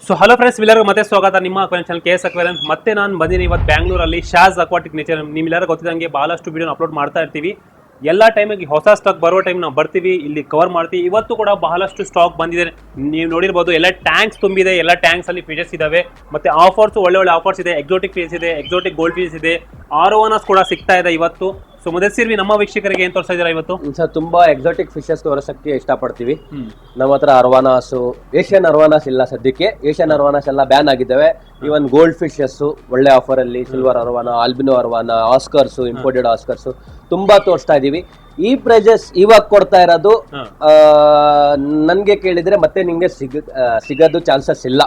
So hello friends, ಎಲ್ಲರಿಗೂ ಮತ್ತೆ ಸ್ವಾಗತ ನಿಮ್ಮ ಚಾನಲ್ KS Aquariums. ಮತ್ತೆ ನಾನು ಬಂದಿನಿ ಇವತ್ತು ಬ್ಯಾಂಗ್ಳೂರಲ್ಲಿ ಶಾಜ್ ಅಕ್ವಾಟಿಕ್ ನೇಚರ್. ನಿಮ್ಮೆಲ್ಲರಿಗೂ ಗೊತ್ತಿದ್ದಂಗೆ ಬಹಳಷ್ಟು ವಿಡಿಯೋ ಅಪ್ಲೋಡ್ ಮಾಡ್ತಾ ಇರ್ತೀವಿ. ಎಲ್ಲ ಟೈಮಿಗೆ ಹೊಸ ಸ್ಟಾಕ್ ಬರೋ ಟೈಮ್ ನಾವು ಬರ್ತೀವಿ, ಇಲ್ಲಿ ಕವರ್ ಮಾಡ್ತೀವಿ. ಇವತ್ತು ಕೂಡ ಬಹಳಷ್ಟು ಸ್ಟಾಕ್ ಬಂದಿದೆ, ನೀವು ನೋಡಿರ್ಬೋದು. ಎಲ್ಲ ಟ್ಯಾಂಕ್ಸ್ ತುಂಬಿದೆ, ಎಲ್ಲ ಟ್ಯಾಂಕ್ಸ್ ಅಲ್ಲಿ ಫಿಶಸ್ ಇದಾವೆ. ಮತ್ತೆ ಆಫರ್ಸ್ ಒಳ್ಳೆ ಆಫರ್ಸ್ ಇದೆ. ಎಕ್ಸೋಟಿಕ್ ಫಿಶಸ್ ಇದೆ, ಎಕ್ಸೋಟಿಕ್ ಗೋಲ್ಡ್ ಫಿಶಸ್ ಇದೆ, ಆರೋವಾನಾಸ್ ಕೂಡ ಸಿಗ್ತಾ ಇದೆ ಇವತ್ತು. ಸೊ ಮುದಸ್ಸಿರ್ವಿ ನಮ್ಮ ವೀಕ್ಷಕರಿಗೆ ಏನ್ ತೋರಿಸ್ತಾ ಇದ್ದೀರಾ ಇವತ್ತು? ಸರ್, ತುಂಬಾ ಎಕ್ಸಾಟಿಕ್ ಫಿಶಸ್ ತೋರಿಸಕ್ಕೆ ಇಷ್ಟಪಡ್ತೀವಿ. ನಮ್ಮ ಹತ್ರ ಅರ್ವಾನಾಸು, ಏಷ್ಯನ್ ಅರ್ವಾನಾಸ್ ಇಲ್ಲ ಸದ್ಯಕ್ಕೆ. ಏಷ್ಯನ್ ಅರ್ವಾನಾಸ್ ಎಲ್ಲ ಬ್ಯಾನ್ ಆಗಿದ್ದಾವೆ. ಇವನ್ ಗೋಲ್ಡ್ ಫಿಶಸ್ ಒಳ್ಳೆ ಆಫರ್ ಅಲ್ಲಿ, silver arowana, albino arowana, oscars, imported oscars ತುಂಬಾ ತೋರಿಸ್ತಾ ಇದೀವಿ. ಈ ಪ್ರೈಸಸ್ ಇವಾಗ ಕೊಡ್ತಾ ಇರೋದು ನನ್ಗೆ ಕೇಳಿದ್ರೆ ಮತ್ತೆ ನಿಮ್ಗೆ ಸಿಗೋದು ಚಾನ್ಸಸ್ ಇಲ್ಲ.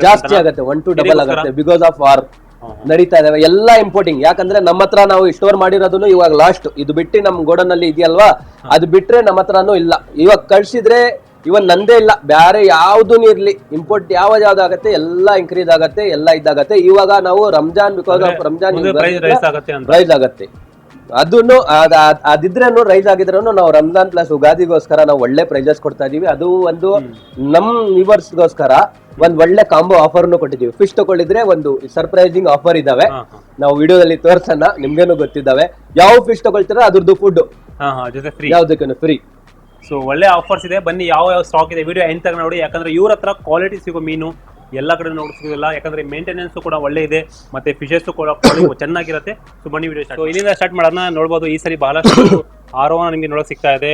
ಜಾಸ್ತಿ ಆಗುತ್ತೆ, 1 to double ಆಗುತ್ತೆ. ಬಿಕಾಸ್ ಆಫ್ ವಾರ್ ನಡೀತಾ ಇದಾವೆ, ಎಲ್ಲ ಇಂಪೋರ್ಟಿಂಗ್. ಯಾಕಂದ್ರೆ ನಮ್ಮ ಹತ್ರ ನಾವು ಸ್ಟೋರ್ ಮಾಡಿರೋದನ್ನು ಇವಾಗ ಲಾಸ್ಟ್ ಇದು ಬಿಟ್ಟು ನಮ್ ಗೋಡನ್ ಅಲ್ಲಿ ಇದೆಯಲ್ವಾ, ಅದು ಬಿಟ್ರೆ ನಮ್ಮ ಹತ್ರನೂ ಇಲ್ಲ. ಇವಾಗ ಕಳ್ಸಿದ್ರೆ ಇವನ್ ನಂದೇ ಇಲ್ಲ, ಬೇರೆ ಯಾವ್ದು ಇರ್ಲಿ, ಇಂಪೋರ್ಟ್ ಯಾವ್ದಾಗತ್ತೆ ಎಲ್ಲ ಇನ್ಕ್ರೀಸ್ ಆಗತ್ತೆ, ಎಲ್ಲ ಇದಾಗತ್ತೆ. ಇವಾಗ ನಾವು Ramzan, because of Ramzan rise ಆಗತ್ತೆ. ಅದನ್ನು ಅದಿದ್ರೇನು ರೈಸ್ ಆಗಿದ್ರೂ ನಾವು ರಂಜಾನ್ ಪ್ಲಸ್ ಉಗಾದಿಗೋಸ್ಕರ ನಾವು ಒಳ್ಳೆ ಪ್ರೈಸಸ್ ಕೊಡ್ತಾ ಇದೀವಿ. ಅದು ಒಂದು ನಮ್ ವ್ಯೂವರ್ಸ್ಗೋಸ್ಕರ ಒಂದ್ ಒಳ್ಳೆ ಕಾಂಬೋ ಆಫರ್ನು ಕೊಟ್ಟಿದೀವಿ. ಫಿಶ್ ತಗೊಳ್ಳಿದ್ರೆ ಒಂದು ಸರ್ಪ್ರೈಸಿಂಗ್ ಆಫರ್ ಇದಾವೆ, ನಾವು ವಿಡಿಯೋದಲ್ಲಿ ತೋರ್ಸೋಣ, ನಿಮ್ಗೇನು ಗೊತ್ತಿದ್ದಾವೆ. ಯಾವ ಫಿಶ್ ತಗೊಳ್ತೀರ ಅದ್ರದ್ದು ಫುಡ್ ಯಾವ್ದಕ್ಕೂ ಫ್ರೀ. ಸೊ ಒಳ್ಳೆ ಆಫರ್ಸ್ ಇದೆ, ಬನ್ನಿ ಯಾವ ಸ್ಟಾಕ್ ಇದೆ ವಿಡಿಯೋ ಎಂಡ್ ತಗ ನೋಡಿ. ಯಾಕಂದ್ರೆ ಇವ್ರ ಹತ್ರ ಕ್ವಾಲಿಟಿ ಸಿಗೋ ಮೀನು ಎಲ್ಲ ಕಡೆ ನೋಡಿಸಿಲ್ಲ, ಯಾಕಂದ್ರೆ ಮೇಂಟೆನೆನ್ಸ್ ಕೂಡ ಒಳ್ಳೆ ಇದೆ, ಮತ್ತೆ ಫಿಶಸ್ ಕೂಡ ಚೆನ್ನಾಗಿರುತ್ತೆ. ಸೊ ಬನ್ನಿ ವಿಡಿಯೋ ಸ್ಟಾರ್ಟ್. ಇಲ್ಲಿಂದ ಸ್ಟಾರ್ಟ್ ಮಾಡೋಣ. ನೋಡ್ಬೋದು ಈ ಸರಿ ಬಹಳಷ್ಟು ಆರೋವಾನ ನಿಮಗೆ ನೋಡಕ್ ಸಿಗ್ತಾ ಇದೆ,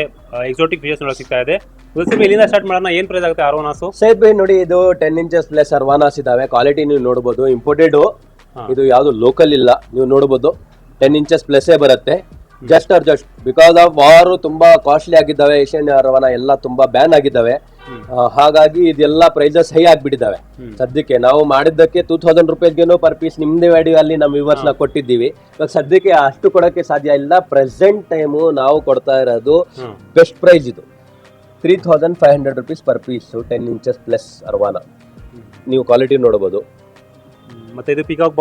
ಎಕ್ಸೋಟಿಕ್ ಫಿಶಸ್ ನೋಡಕ್ ಸಿಗ್ತಾ ಇದೆ. ಇಲ್ಲಿಂದ ಸ್ಟಾರ್ಟ್ ಮಾಡೋಣ. ಏನ್ ಪ್ರೈಸ್ ಆಗುತ್ತೆ ಆರೋವಾನಾಸು? ಸೈಡ್ ಬೈ ನೋಡಿ, ಇದು 10 inches ಪ್ಲಸ್ ಅರ್ವಾನಾಸ್ ಇದಾವೆ. ಕ್ವಾಲಿಟಿ ನೀವು ನೋಡಬಹುದು, ಇಂಪೋರ್ಟೆಡ್. ಇದು ಯಾವ್ದು ಲೋಕಲ್ ಇಲ್ಲ, ನೀವು ನೋಡಬಹುದು. 10 inches ಪ್ಲಸ್ ಬರುತ್ತೆ. ಜಸ್ಟ್ ಬಿಕಾಸ್ ಆಫ್ ವಾರ್ ತುಂಬಾ ಕಾಸ್ಟ್ಲಿ ಆಗಿದ್ದಾವೆ. ಏಷ್ಯನ್ ಅರ್ವಾನ ಎಲ್ಲ ತುಂಬಾ ಬ್ಯಾನ್ ಆಗಿದ್ದಾವೆ. ಹಾಗಾಗಿ ಇದೆಲ್ಲ ಪ್ರೈಸಸ್ ಹೈ ಆಗ್ಬಿಟ್ಟಿದ್ದಾವೆ. ಸದ್ಯಕ್ಕೆ ನಾವು ಮಾಡಿದ್ದಕ್ಕೆ 2000 ರೂಪಾಯಿಗೇನು ಪರ್ ಪೀಸ್ ನಿಮ್ದೇ ವಿಡಿಯೋ ಅಲ್ಲಿ ನಮ್ಮ ವ್ಯೂವರ್ಸ್ ನ ಕೊಟ್ಟಿದ್ದೀವಿ. ಇವಾಗ ಸದ್ಯಕ್ಕೆ ಅಷ್ಟು ಕೊಡಕ್ಕೆ ಸಾಧ್ಯ ಇಲ್ಲ. ಪ್ರೆಸೆಂಟ್ ಟೈಮು ನಾವು ಕೊಡ್ತಾ ಇರೋದು ಬೆಸ್ಟ್ ಪ್ರೈಸ್. ಇದು 3500 rupees per piece, 10 inches plus arowana. ನೀವು ಕ್ವಾಲಿಟಿ ನೋಡಬಹುದು. ಮತ್ತೆ ಇದು ಪಿಕಾಕ್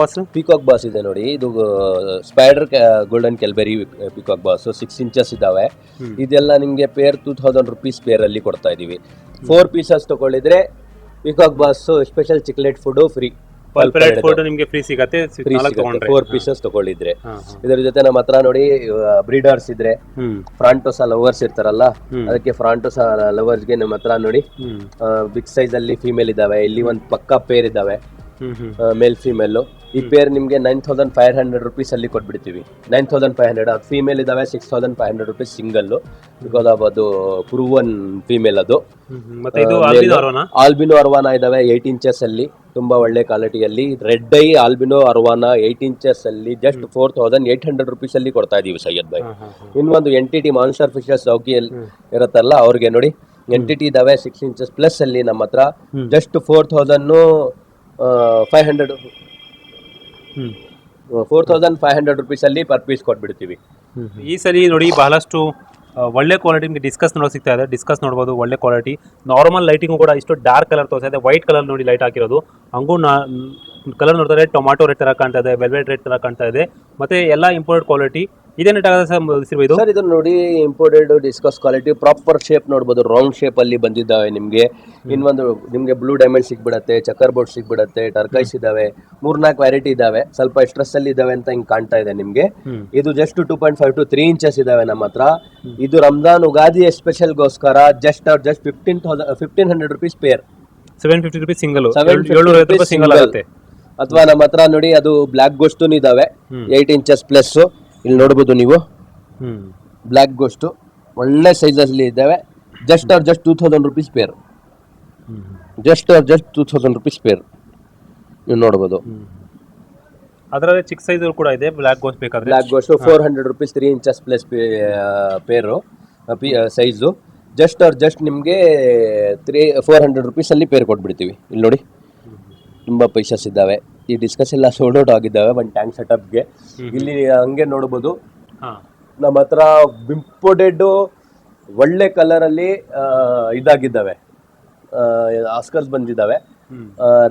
ಬಾಸ್ ಇದೆ ನೋಡಿ. ಇದು spider golden kelberi peacock bass 6 inches ಇದಾವೆ. ಇದೆಲ್ಲ ನಿಮ್ಗೆ ಪೇರ್ 2000 ರೂಪೀಸ್ ಪೇರ್ ಅಲ್ಲಿ ಕೊಡ್ತಾ ಇದೀವಿ. 4 pieces ತಗೊಳ್ಳಿದ್ರೆ peacock bass special chiclet food free. ನಿಮಗೆ ಫ್ರೀ ಸಿಗುತ್ತೆ 4 pieces ತಗೊಳ್ಳಿದ್ರೆ. ಇದರ ಜೊತೆ ನಮ್ಮ ಹತ್ರ ನೋಡಿ ಬ್ರೀಡರ್ಸ್ ಇದ್ರೆ, ಫ್ರಾಂಟೋಸಾ ಲವರ್ಸ್ ಇರ್ತಾರಲ್ಲ, ಅದಕ್ಕೆ ಫ್ರಾಂಟೋಸಾ ಲವರ್ಸ್ ಗೆ ನಮ್ಮ ಹತ್ರ ನೋಡಿ ಬಿಗ್ ಸೈಜ್ ಅಲ್ಲಿ ಫೀಮೇಲ್ ಇದಾವೆ. ಇಲ್ಲಿ ಒಂದು ಪಕ್ಕಾ ಪೇರ್ ಇದಾವೆ, ಮೇಲ್ ಫೀಮೇಲ್. ಈ ಪೇರ್ ನಿಮ್ಗೆ 9500 ರೂಪೀಸ್ ಅಲ್ಲಿ ಕೊಟ್ಬಿಡ್ತೀವಿ. 9500. ಅದು ಫೀಮೇಲ್ ಇದಾವೆ 6500 ರೂಪೀಸ್ ಸಿಂಗಲ್, ಬಿಕಾಸ್ ಆಫ್ ಅದು ಪ್ರೂವನ್ ಫೀಮೇಲ್. ಅದು ಆಲ್ಬಿನೋ ಅರ್ವಾನಾ ಇದಾವೆ 8 inches ಅಲ್ಲಿ, ತುಂಬಾ ಒಳ್ಳೆ ಕ್ವಾಲಿಟಿಯಲ್ಲಿ. ರೆಡ್ ಐ ಆಲ್ಬಿನೋ ಅರ್ವಾನಾ 8 inches ಅಲ್ಲಿ ಜಸ್ಟ್ 4800 ರೂಪೀಸ್ ಅಲ್ಲಿ ಕೊಡ್ತಾ ಇದೀವಿ ಸೈಯದ್ ಭಾಯ್. ಇನ್ನೊಂದು ಎಂಟಿಟಿ ಮಾನ್ಸ್ಟರ್ ಫಿಶಸ್ ಸೌಕಿಯಲ್ಲಿ ಇರುತ್ತಲ್ಲ, ಅವ್ರಿಗೆ ನೋಡಿ ಎಂಟಿಟಿ ಇದಾವೆ 6 inches ಪ್ಲಸ್ ಅಲ್ಲಿ ನಮ್ಮ ಹತ್ರ ಜಸ್ಟ್ 4500 ರೂಪೀಸ್ ಅಲ್ಲಿ ಪರ್ ಪೀಸ್ ಕೊಟ್ಬಿಡ್ತೀವಿ. ಈ ಸರಿ ನೋಡಿ ಬಹಳಷ್ಟು ಒಳ್ಳೆ ಕ್ವಾಲಿಟಿ ನಿಮಗೆ ಡಿಸ್ಕಸ್ ನೋಡೋಕೆ ಸಿಗ್ತಾ ಇದೆ. ಡಿಸ್ಕಸ್ ನೋಡ್ಬೋದು, ಒಳ್ಳೆ ಕ್ವಾಲಿಟಿ. ನಾರ್ಮಲ್ ಲೈಟಿಂಗು ಕೂಡ ಇಷ್ಟು ಡಾರ್ಕ್ ಕಲರ್ ತೋರಿಸ್ತಾ ಇದೆ. ವೈಟ್ ಕಲರ್ ನೋಡಿ ಲೈಟ್ ಹಾಕಿರೋದು. ಹಂಗೂ ಕಲರ್ ನೋಡಿದ್ರೆ ಟೊಮಾಟೊ ರೆಡ್ ತರ ಕಾಣ್ತಾ ಇದೆ, ವೆಲ್ವೆಟ್ ರೆಡ್ ತರ ಕಾಣ್ತಾ ಇದೆ. ಮತ್ತೆ ಎಲ್ಲ ಇಂಪೋರ್ಟೆಡ್ ಕ್ವಾಲಿಟಿ. ಇದೇನು ಸರ್, ಇದು ನೋಡಿ imported discuss quality. Proper shape ನೋಡ್ಬೋದು, ರೌಂಡ್ ಶೇಪ್ ಅಲ್ಲಿ ಬಂದಿದ್ದಾವೆ ನಿಮ್ಗೆ. ಇನ್ನೊಂದು ನಿಮ್ಗೆ ಬ್ಲೂ ಡೈಮಂಡ್ ಸಿಗ್ಬಿಡತ್ತೆ, ಚಕ್ಕರ್ ಬೋರ್ಡ್ ಸಿಗ್ಬಿಡತ್ತೆ, ಟರ್ಕೈಸ್ ಇದಾವೆ, 3-4 ವೆರೈಟಿ ಇದಾವೆ. ಸ್ವಲ್ಪ ಸ್ಟ್ರೆಸ್ ಅಲ್ಲಿ ಇದಾವೆ ಅಂತ ಹಿಂಗ್ ಕಾಣ್ತಾ ಇದೆ ನಿಮ್ಗೆ. ಇದು ಜಸ್ಟ್ 2.5 to 3 inches ಇದಾವೆ ನಮ್ಮ ಹತ್ರ. ಇದು ರಂಜಾನ್ ಉಗಾದಿ ಸ್ಪೆಷಲ್ ಗೋಸ್ಕರ just 1500 rupees pair, 750 rupees single, 750 ರೂಪಾಯಿ ಸಿಂಗಲ್ ಆಗುತ್ತೆ. ಅಥವಾ ನಮ್ಮ ಹತ್ರ ನೋಡಿ ಅದು ಬ್ಲಾಕ್ ಗೋಸ್ಟ್ ಇದಾವೆ 8 inches ಪ್ಲಸ್. ಇಲ್ಲಿ ನೋಡಬಹುದು ನೀವು, ಬ್ಲಾಕ್ ಗೋಸ್ಟ್ ಒಳ್ಳೆ ಸೈಜ್ ಅಲ್ಲಿ ಇದ್ದಾವೆ. Just 2000 rupees pair, just 2000 rupees pair ನೀವು ನೋಡಬಹುದು. ಅದರಲ್ಲಿ ಚಿಕ್ಕ ಸೈಜ್ ಕೂಡ ಇದೆ ಬ್ಲಾಕ್ ಗೋಸ್ಟ್ ಬೇಕಾದ್ರೆ. Black ghost 400 rupees 3 inches plus pair size. Just ನಿಮಗೆ 400 ರೂಪೀಸ್ ಅಲ್ಲಿ ಪೇರ್ ಕೊಟ್ಬಿಡ್ತೀವಿ. ಇಲ್ಲಿ ನೋಡಿ ತುಂಬಾ ಪೈಸಸ್ ಇದ್ದಾವೆ. ಈ ಡಿಸ್ಕಸ್ ಎಲ್ಲ ಸೋಲ್ಡ್ ಔಟ್ ಆಗಿದ್ದಾವೆ ಒಂದು ಟ್ಯಾಂಕ್ ಸೆಟಪ್ಗೆ. ಇಲ್ಲಿ ಹಂಗೆ ನೋಡ್ಬೋದು ನಮ್ಮ ಹತ್ರ ಇಂಪೋರ್ಟೆಡ್ ಒಳ್ಳೆ ಕಲರ್ ಅಲ್ಲಿ ಇದಾಗಿದ್ದಾವೆ. ಆಸ್ಕರ್ಸ್ ಬಂದಿದ್ದಾವೆ,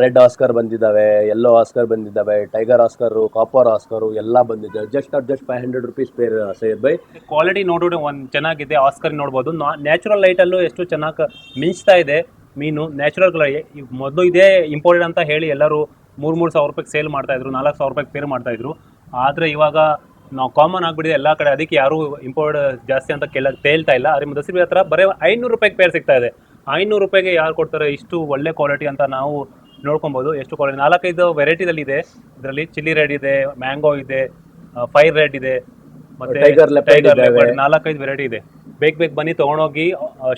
ರೆಡ್ ಆಸ್ಕರ್ ಬಂದಿದ್ದಾವೆ, ಯೆಲ್ಲೋ ಆಸ್ಕರ್ ಬಂದಿದ್ದಾವೆ, ಟೈಗರ್ ಆಸ್ಕರ್, ಕಾಪರ್ ಆಸ್ಕರ್ ಎಲ್ಲ ಬಂದಿದ್ದಾವೆ. ಜಸ್ಟ್ 500 ರೂಪೀಸ್ ಪೇರ್ ಸೈಯದ್ ಬೈ. ಕ್ವಾಲಿಟಿ ನೋಡೋದು ಒಂದು ಚೆನ್ನಾಗಿದೆ. ಆಸ್ಕರ್ ನೋಡ್ಬೋದು, ನ್ಯಾಚುರಲ್ ಲೈಟ್ ಅಲ್ಲೂ ಎಷ್ಟು ಚೆನ್ನಾಗಿ ಮಿಂಚ್ತಾ ಇದೆ. ಮೀನು ನ್ಯಾಚುರಲ್ ಕಲರ್. ಮೊದಲು ಇದೇ ಇಂಪೋರ್ಟೆಡ್ ಅಂತ ಹೇಳಿ ಎಲ್ಲರೂ 3,000 ರೂಪಾಯಿಗೆ ಸೇಲ್ ಮಾಡ್ತಾಯಿದ್ರು, 4,000 ರೂಪಾಯಿಗೆ ಪೇರ್ ಮಾಡ್ತಾಯಿದ್ರು. ಆದರೆ ಇವಾಗ ನಾವು ಕಾಮನ್ ಆಗಿಬಿಟ್ಟಿದೆ ಎಲ್ಲ ಕಡೆ, ಅದಕ್ಕೆ ಯಾರೂ ಇಂಪೋರ್ಟ್ ಜಾಸ್ತಿ ಅಂತ ತೇಲ್ತಾ ಇಲ್ಲ. ಆದರೆ ಮುದಸಿರಿ ಹತ್ರ ಬರೀ 500 ರೂಪಾಯಿಗೆ ಪೇರ್ ಸಿಗ್ತಾ ಇದೆ. 500 ರೂಪಾಯಿಗೆ ಯಾರು ಕೊಡ್ತಾರೆ ಇಷ್ಟು ಒಳ್ಳೆ ಕ್ವಾಲಿಟಿ ಅಂತ ನಾವು ನೋಡ್ಕೊಬೋದು. ಎಷ್ಟು ಕ್ವಾಲಿಟಿ 4-5 ವೆರೈಟಿದಲ್ಲಿ ಇದೆ. ಇದರಲ್ಲಿ ಚಿಲ್ಲಿ ರೆಡ್ ಇದೆ, ಮ್ಯಾಂಗೋ ಇದೆ, ಫೈರ್ ರೆಡ್ ಇದೆ, ಮತ್ತೆ ಟೈಗರ್ ಲೆಪರ್ಡ್ 4-5 ವೆರೈಟಿ ಇದೆ. ಬೇಕು ಬನ್ನಿ ತೊಗೊಂಡೋಗಿ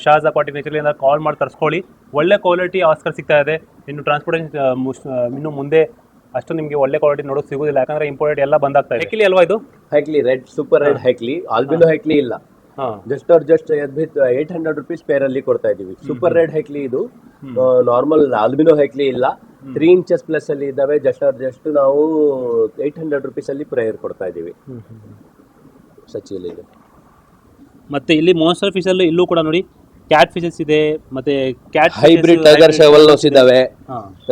ಶಾಜ್ ಅಕ್ವಾಟಿಕ್ ನೇಚರ್ಲಿಂದ ಕಾಲ್ ಮಾಡಿ ತರಿಸ್ಕೊಳ್ಳಿ. ಒಳ್ಳೆ ಕ್ವಾಲಿಟಿ ಆಸ್ಕರ್ ಸಿಗ್ತಾ ಇದೆ. ಇನ್ನು ಟ್ರಾನ್ಸ್ಪೋರ್ಟೇಷನ್ ಇನ್ನು ಮುಂದೆ ಅಷ್ಟು ನಿಮಗೆ ಒಳ್ಳೆ ಕ್ವಾಲಿಟಿ ನೋಡೋಕೆ ಸಿಗೋದಿಲ್ಲ, ಯಾಕಂದ್ರೆ ಇಂಪೋರ್ಟೆಡ್ ಎಲ್ಲ ಬಂದಾಗ್ತಾ ಇದೆ. ಹೆಕ್ಲಿ ಅಲ್ವಾ ಇದು? ಹೆಕ್ಲಿ ರೆಡ್, ಸೂಪರ್ ರೆಡ್ ಹೆಕ್ಲಿ. ಆಲ್ಬಿನೋ ಹೆಕ್ಲಿ ಇಲ್ಲ, ಜಸ್ಟ್ 800 ರೂಪೀಸ್ ಪೇರ್ ಅಲ್ಲಿ ಕೊಡ್ತಾ ಇದೀವಿ. ಸೂಪರ್ ರೆಡ್ ಹೆಕ್ಲಿ ಇದು, ನಾರ್ಮಲ್ ಆಲ್ಬಿನೋ ಹೆಕ್ಲಿ ಇಲ್ಲ. 3 ಇಂಚಸ್ ಪ್ಲಸ್ ಅಲ್ಲಿ ಇದಾವೆ. ಜಸ್ಟ್ ನಾವು 800 ರೂಪೀಸ್ ಅಲ್ಲಿ ಪ್ರೇಯರ್ ಕೊಡ್ತಾ ಇದೀವಿ. ಸಚಿಲ್ ಇದೆ. ಮತ್ತೆ ಇಲ್ಲಿ ಮಾನ್ಸ್ಟರ್ ಫಿಶ್ ಅಲ್ಲೂ ಇಲ್ಲೂ ಕೂಡ ನೋಡಿ ಕ್ಯಾಟ್ ಫಿಶಸ್ ಇದೆ, ಮತ್ತೆ ಕ್ಯಾಟ್ ಹೈಬ್ರಿಡ್ ಟೈಗರ್ ಶೆವಲ್ನೋಸ್ ಇದಾವೆ,